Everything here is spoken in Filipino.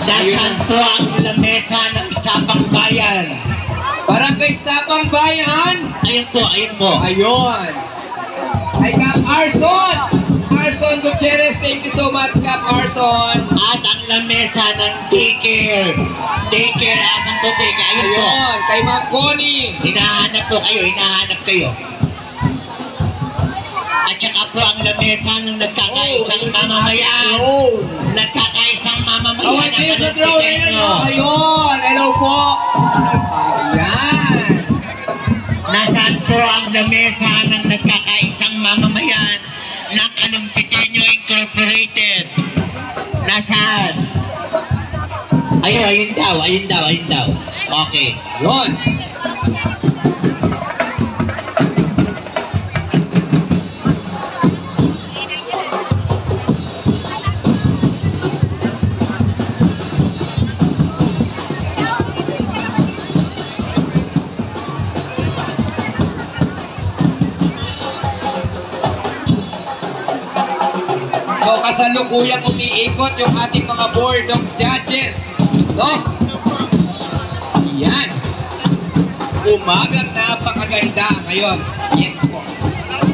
Nasaan po ang lamesa ng Sabang Bayan? Barangay Sabang Bayan. Ayun po, ayun po. Ayun. Ay, Cap Arson. Arson Gutierrez, thank you so much, Cap Arson. At ang lamesa ng daycare. Daycare, asan po daycare? Ayun po. Ayun, kay Ma'am Connie. Hinahanap po kayo, hinahanap kayo. At saka po ang lamesa ng nagkakaisang mamamayan. Nagkakaisang mamamayan. Awan kayo sa drawing nyo. Ayun, hello po. Ayan. Nasaan po ang lamesa ng nagkakaisang mamamayan ng Kalumpitenyo Incorporated? Nasaan? Ayun daw, ayun daw, ayun daw. Okay. Yun. So kasalukuyang umiikot yung ating mga board of judges, no? Yan. Umagang napakaganda ngayon. Yes po.